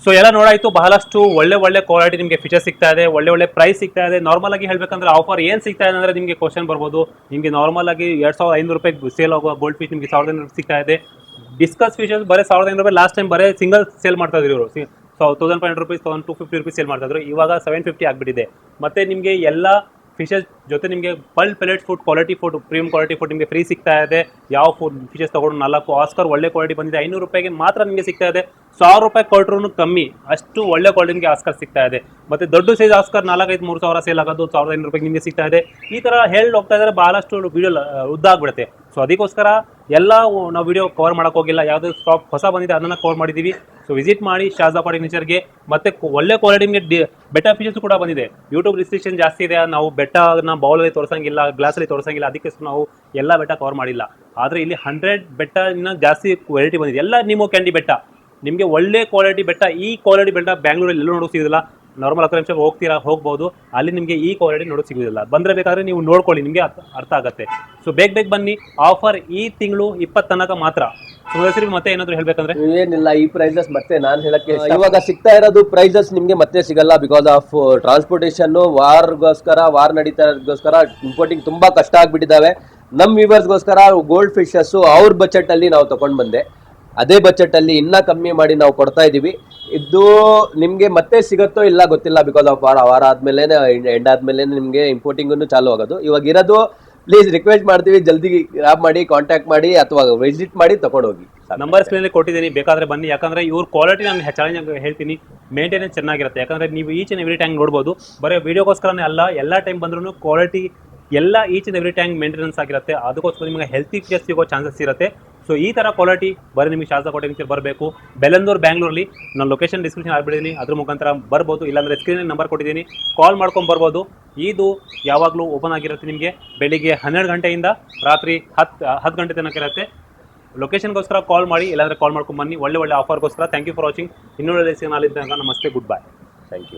ಸೊ ಎಲ್ಲ ನೋಡಾಯ್ತು. ಬಹಳಷ್ಟು ಒಳ್ಳೆ ಕ್ವಾಲಿಟಿ ನಿಮಗೆ ಫೀಚರ್ ಸಿಗ್ತಾ ಇದೆ, ಒಳ್ಳೆ ಪ್ರೈಸ್ ಸಿಗ್ತಾ ಇದೆ. ನಾರ್ಮಲ್ ಆಗಿ ಹೇಳ್ಬೇಕಂದ್ರೆ ಆಫರ್ ಏನು ಸಿಗ್ತಾ ಇದೆ ಅಂದ್ರೆ ನಿಮಗೆ ಕ್ವಶನ್ ಬರ್ಬೋದು. ನಿಮಗೆ ನಾರ್ಮಲ್ ಆಗಿ 2,500 ರೂಪಾಯಿ ಸೇಲ್ ಆಗುವ ಗೋಲ್ಡ್ ಫಿಶ್ ನಿಮಗೆ 1,500 ರೂಪಾಯಿ ಸಿಗ್ತಾ ಇದೆ. ಡಿಸ್ಕಸ್ ಫಿಶಸ್ ಬರೀ 1,500 ರೂಪಾಯಿ. ಲಾಸ್ಟ್ ಟೈಮ್ ಬರೀ ಸಿಂಗಲ್ ಸೇಲ್ ಮಾಡ್ತಾ ಇದ್ರು ಇವರು. 1,500 ರುಪೀಸ್, 1,250 ರುಪೀಸ್ ಸೇಲ್ ಮಾಡ್ತಾ ಇದ್ರು. ಇವಾಗ 750 ಆಗಿಬಿಟ್ಟಿದೆ. ಮತ್ತೆ ನಿಮಗೆ ಎಲ್ಲ ಫಿಶಸ್ ಜೊತೆ ನಿಮಗೆ pulp pellets food, quality food, premium quality food ನಿಮಗೆ ಫ್ರೀ ಸಿಗ್ತಾ ಇದೆ. ಯಾವ ಫುಡ್ ಫಿಶಸ್ ತಗೊಂಡು 4 ಆಸ್ಕರ್ ಒಳ್ಳೆ ಕ್ವಾಲಿಟಿ ಬಂದಿದೆ. 500 ರೂಪಾಯಿಗೆ ಮಾತ್ರ ನಿಮಗೆ ಸಿಗ್ತಾ ಇದೆ. 1,000 ರೂಪಾಯಿ ಕೊಟ್ಟರು ಕಮ್ಮಿ, ಅಷ್ಟು ಒಳ್ಳೆ ಕ್ವಾಲಿಟಿ ನಿಮಗೆ ಆಸ್ಕರ್ ಸಿಗ್ತಾ ಇದೆ. ಮತ್ತೆ ದೊಡ್ಡ ಸೈಜ್ ಆಸ್ಕರ್ 4-5, 3,000 ಸೇಲ್ ಆಗೋದು 1,500 ರೂಪಾಯಿಗೆ ನಿಮಗೆ ಸಿಗ್ತಾ ಇದೆ. ಈ ತರ ಹೇಳಿ ಹೋಗ್ತಾ ಇದ್ದಾರೆ. ಬಹಳಷ್ಟು ವಿಡಿಯೋ ಉದ್ದ ಆಗ್ಬಿಡುತ್ತೆ. ಸೊ ಅದಕ್ಕೋಸ್ಕರ ಎಲ್ಲ ನಾವು ವಿಡಿಯೋ ಕವರ್ ಮಾಡಕ್ ಹೋಗಿಲ್ಲ. ಯಾವ್ದು ಸ್ಟಾಕ್ ಹೊಸ ಬಂದಿದೆ ಅದನ್ನ ಕವರ್ ಮಾಡಿದೀವಿ. ಸೊ ವಿಸಿಟ್ ಮಾಡಿ ಶಾಜ್ ಅಕ್ವಾಟಿಕ್ ನೇಚರ್ಗೆ. ಮತ್ತೆ ಒಳ್ಳೆ ಕ್ವಾಲಿಟಿ ನಿಮಗೆ ಬೆಟ್ಟ ಫೀಚರ್ಸ್ ಕೂಡ ಬಂದಿದೆ. ಯೂಟ್ಯೂಬ್ ರಿಸ್ಟ್ರಿಕ್ಷನ್ ಜಾಸ್ತಿ ಇದೆ. ನಾವು ಬೆಟ್ಟನ ಬೌಲಲ್ಲಿ ತೋರಿಸಂಗಿಲ್ಲ, ಗ್ಲಾಸಲ್ಲಿ ತೋರಿಸಂಗಿಲ್ಲ. ಅದಕ್ಕೆ ನಾವು ಎಲ್ಲ ಬೆಟ್ಟ ಕವರ್ ಮಾಡಿಲ್ಲ. ಆದರೆ ಇಲ್ಲಿ 100 ಬೆಟ್ಟ ಜಾಸ್ತಿ ವೆರೈಟಿ ಬಂದಿದೆ. ಎಲ್ಲ ನಿಮೋ ಕ್ಯಾಂಡಿ ಬೆಟ್ಟ ನಿಮಗೆ ಒಳ್ಳೆ ಕ್ವಾಲಿಟಿ ಬೆಟ್ಟ. ಈ ಕ್ವಾಲಿಟಿ ಬೆಟ್ಟ ಬ್ಯಾಂಗ್ಳೂರಲ್ಲಿ ಎಲ್ಲೂ ನೋಡೋಕೆ ಸಿಗೋದಿಲ್ಲ. ನಾರ್ಮಲ್ 10 ನಿಮಿಷ ಹೋಗ್ಬೋದು, ಅಲ್ಲಿ ನಿಮಗೆ ಈ ಕ್ವಾಲಿಟಿ ನೋಡೋಕೆ ಸಿಗೋದಿಲ್ಲ. ಬಂದರೆ ಬೇಕಾದ್ರೆ ನೀವು ನೋಡ್ಕೊಳ್ಳಿ, ನಿಮಗೆ ಅರ್ಥ ಆಗುತ್ತೆ. ಸೊ ಬೇಗ ಬನ್ನಿ. ಆಫರ್ ಈ ತಿಂಗಳು 20 ತನಕ ಮಾತ್ರ. ಮತ್ತೆ ಏನಾದ್ರು ಹೇಳ್ಬೇಕಂದ್ರೆ ಏನಿಲ್ಲ. ಈ ಪ್ರೈಸಸ್ ಮತ್ತೆ ನಾನು ಹೇಳಕ್ಕೆ ಇವಾಗ ಸಿಗ್ತಾ ಇರೋದು ಪ್ರೈಸಸ್ ನಿಮ್ಗೆ ಮತ್ತೆ ಸಿಗಲ್ಲ. ಬಿಕಾಸ್ ಆಫ್ ಟ್ರಾನ್ಸ್ಪೋರ್ಟೇಷನ್, ವಾರ್ ನಡೀತಾ ಇರೋದಕ್ಕೋಸ್ಕರ ಇಂಪೋರ್ಟಿಂಗ್ ತುಂಬಾ ಕಷ್ಟ ಆಗ್ಬಿಟ್ಟಿದ್ದಾವೆ. ನಮ್ ವ್ಯೂವರ್ಸ್ಗೋಸ್ಕರ ಗೋಲ್ಡ್ ಫಿಶಸ್ ಅವ್ರ ಬಜೆಟ್ ಅಲ್ಲಿ ನಾವು ತಗೊಂಡ್ ಬಂದೆ. ಅದೇ ಬಜೆಟ್ ಅಲ್ಲಿ ಇನ್ನ ಕಮ್ಮಿ ಮಾಡಿ ನಾವು ಕೊಡ್ತಾ ಇದೀವಿ. ಇದು ನಿಮ್ಗೆ ಮತ್ತೆ ಸಿಗತ್ತೋ ಇಲ್ಲ ಗೊತ್ತಿಲ್ಲ. ಬಿಕಾಸ್ ಆಫ್ ವಾರ ಆದ್ಮೇಲೆ ಎಂಡ್ ಆದ್ಮೇಲೆ ನಿಮ್ಗೆ ಇಂಪೋರ್ಟಿಂಗ್ ಚಾಲು ಆಗೋದು. ಇವಾಗ ಇರೋದು ಪ್ಲೀಸ್ ರಿಕ್ವೆಸ್ಟ್ ಮಾಡ್ತೀವಿ, ಜಲ್ದಿ ಗ್ರಾಬ್ ಮಾಡಿ, ಕಾಂಟ್ಯಾಕ್ಟ್ ಮಾಡಿ ಅಥವಾ ವಿಸಿಟ್ ಮಾಡಿ ತಗೊಂಡು ಹೋಗಿ. ನಂಬರ್ ಸ್ಕ್ರೀನಲ್ಲಿ ಕೊಟ್ಟಿದ್ದೀನಿ, ಬೇಕಾದ್ರೆ ಬನ್ನಿ. ಯಾಕಂದ್ರೆ ಇವ್ರ ಕ್ವಾಲಿಟಿ ನಾನು ಚಾಲೆಂಜ್ ಹೇಳ್ತೀನಿ, ಮೇಂಟೆನೆನ್ಸ್ ಚೆನ್ನಾಗಿರುತ್ತೆ. ಯಾಕಂದ್ರೆ ನೀವು ಈಚ್ ಅಂಡ್ ಎವ್ರಿ ಟ್ಯಾಂಕ್ ನೋಡ್ಬೋದು. ಬರೀ ವಿಡಿಯೋಗೋಸ್ಕರನೇ ಅಲ್ಲ, ಎಲ್ಲ ಟೈಮ್ ಬಂದ್ರೂ ಕ್ವಾಲಿಟಿ ಎಲ್ಲ each and every tank maintenance ಆಗಿರುತ್ತೆ. ಅದಕ್ಕೋಸ್ಕರ ನಿಮಗೆ ಹೆಲ್ತಿ ಫೀಚರ್ಸ್ ಸಿಗೋ ಚಾನ್ಸಸ್ ಇರುತ್ತೆ. ಸೊ ಈ ಥರ ಕ್ವಾಲಿಟಿ ಬರೀ ನಿಮಗೆ ಶಾಜ್ ಅಕ್ವಾಟಿಕ್ ನೇಚರ್ ಬರಬೇಕು. ಬೆಲಂದೂರು, ಬ್ಯಾಂಗ್ಳೂರಲ್ಲಿ. ನಾನು ಲೊಕೇಶನ್ ಡಿಸ್ಕ್ರಿಪ್ಷನ್ ಆಗಿಬಿಟ್ಟಿದ್ದೀನಿ, ಅದ್ರ ಮುಖಾಂತರ ಬರ್ಬೋದು. ಇಲ್ಲಾಂದರೆ ಸ್ಕ್ರೀನಲ್ಲಿ ನಂಬರ್ ಕೊಟ್ಟಿದ್ದೀನಿ, ಕಾಲ್ ಮಾಡ್ಕೊಂಡು ಬರ್ಬೋದು. ಇದು ಯಾವಾಗಲೂ ಓಪನ್ ಆಗಿರುತ್ತೆ. ನಿಮಗೆ ಬೆಳಿಗ್ಗೆ 12 ಗಂಟೆಯಿಂದ ರಾತ್ರಿ 10 ಗಂಟೆ ತನಕ ಇರುತ್ತೆ. ಲೊಕೇಶನ್ಗೋಸ್ಕರ ಕಾಲ್ ಮಾಡಿ, ಇಲ್ಲಾಂದರೆ ಕಾಲ್ ಮಾಡ್ಕೊಂಡು ಬನ್ನಿ. ಒಳ್ಳೆ ಆಫರ್ಗೋಸ್ಕರ. Thank you for watching. ಇನ್ನೊಳ್ಳೆ ಸಿಗ್ನಲ್ ಇದ್ದಾಗ ನಮಸ್ತೆ, ಗುಡ್ ಬೈ, ಥ್ಯಾಂಕ್ ಯು.